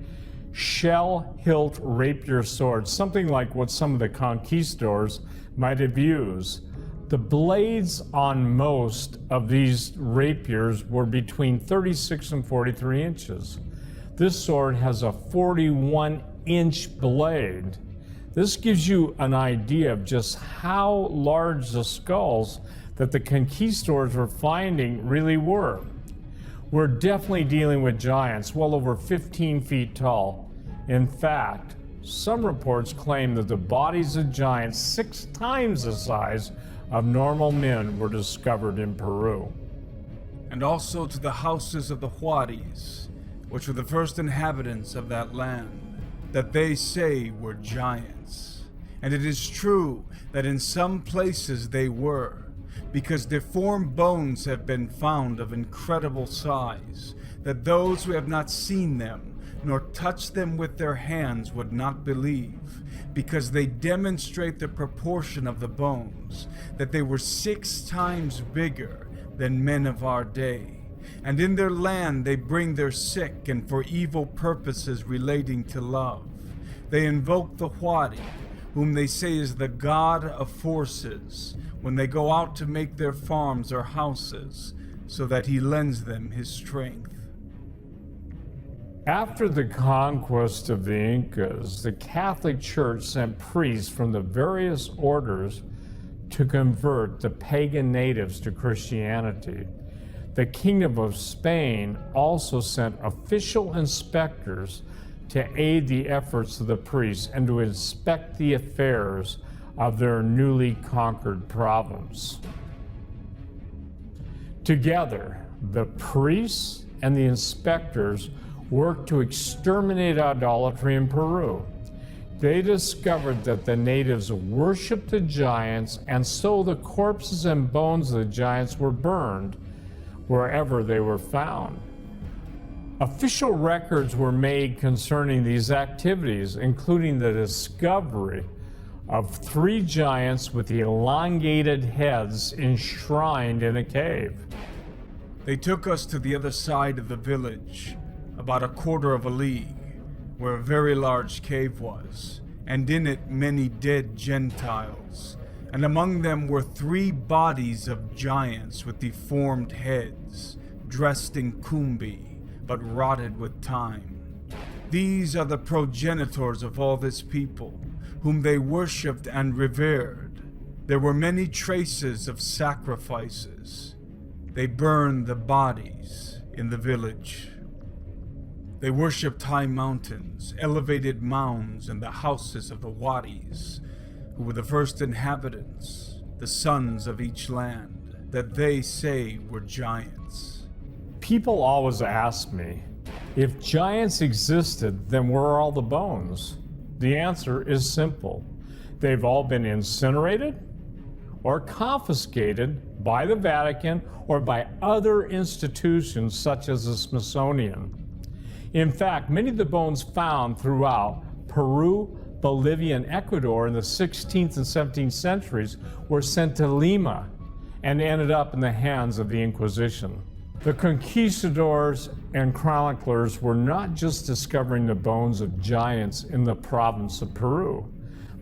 shell-hilt rapier sword, something like what some of the conquistadors might have used. The blades on most of these rapiers were between 36 and 43 inches. This sword has a 41-inch blade. This gives you an idea of just how large the skulls that the conquistadors were finding really were. We're definitely dealing with giants well over 15 feet tall. In fact, some reports claim that the bodies of giants 6 times the size of normal men were discovered in Peru. And also to the houses of the Juarez, which were the first inhabitants of that land, that they say were giants. And it is true that in some places they were, because deformed bones have been found of incredible size, that those who have not seen them nor touch them with their hands would not believe, because they demonstrate the proportion of the bones, that they were 6 times bigger than men of our day. And in their land they bring their sick, and for evil purposes relating to love. They invoke the Hwari, whom they say is the god of forces, when they go out to make their farms or houses, so that he lends them his strength. After the conquest of the Incas, the Catholic Church sent priests from the various orders to convert the pagan natives to Christianity. The Kingdom of Spain also sent official inspectors to aid the efforts of the priests and to inspect the affairs of their newly conquered province. Together, the priests and the inspectors worked to exterminate idolatry in Peru. They discovered that the natives worshipped the giants, and so the corpses and bones of the giants were burned wherever they were found. Official records were made concerning these activities, including the discovery of 3 giants with elongated heads enshrined in a cave. They took us to the other side of the village, about a quarter of a league, where a very large cave was, and in it many dead Gentiles, and among them were 3 bodies of giants with deformed heads, dressed in kumbi, but rotted with time. These are the progenitors of all this people, whom they worshipped and revered. There were many traces of sacrifices. They burned the bodies in the village. They worshipped high mountains, elevated mounds, and the houses of the Hwaris, who were the first inhabitants, the sons of each land, that they say were giants. People always ask me, if giants existed, then where are all the bones? The answer is simple. They've all been incinerated or confiscated by the Vatican or by other institutions such as the Smithsonian. In fact, many of the bones found throughout Peru, Bolivia, and Ecuador in the 16th and 17th centuries were sent to Lima and ended up in the hands of the Inquisition. The conquistadors and chroniclers were not just discovering the bones of giants in the province of Peru,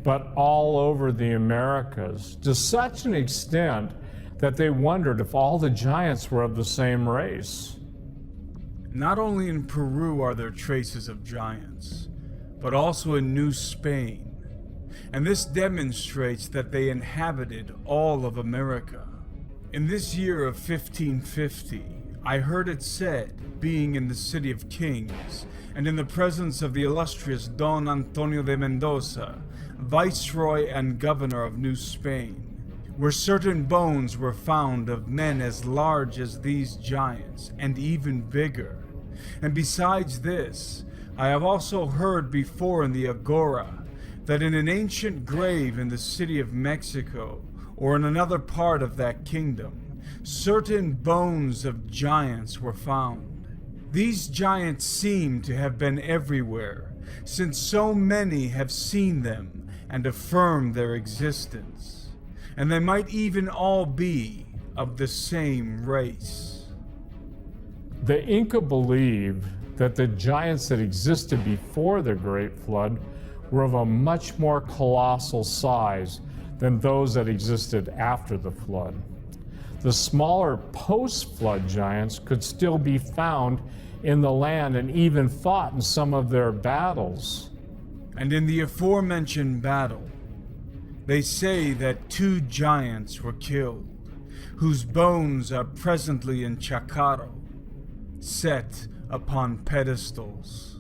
but all over the Americas, to such an extent that they wondered if all the giants were of the same race. Not only in Peru are there traces of giants, but also in New Spain, and this demonstrates that they inhabited all of America. In this year of 1550, I heard it said, being in the City of Kings, and in the presence of the illustrious Don Antonio de Mendoza, Viceroy and Governor of New Spain, where certain bones were found of men as large as these giants, and even bigger. And besides this, I have also heard before in the Agora that in an ancient grave in the city of Mexico, or in another part of that kingdom, certain bones of giants were found. These giants seem to have been everywhere, since so many have seen them and affirmed their existence, and they might even all be of the same race. The Inca believed that the giants that existed before the Great Flood were of a much more colossal size than those that existed after the flood. The smaller post-flood giants could still be found in the land and even fought in some of their battles. And in the aforementioned battle, they say that 2 giants were killed, whose bones are presently in Chacaro, set upon pedestals.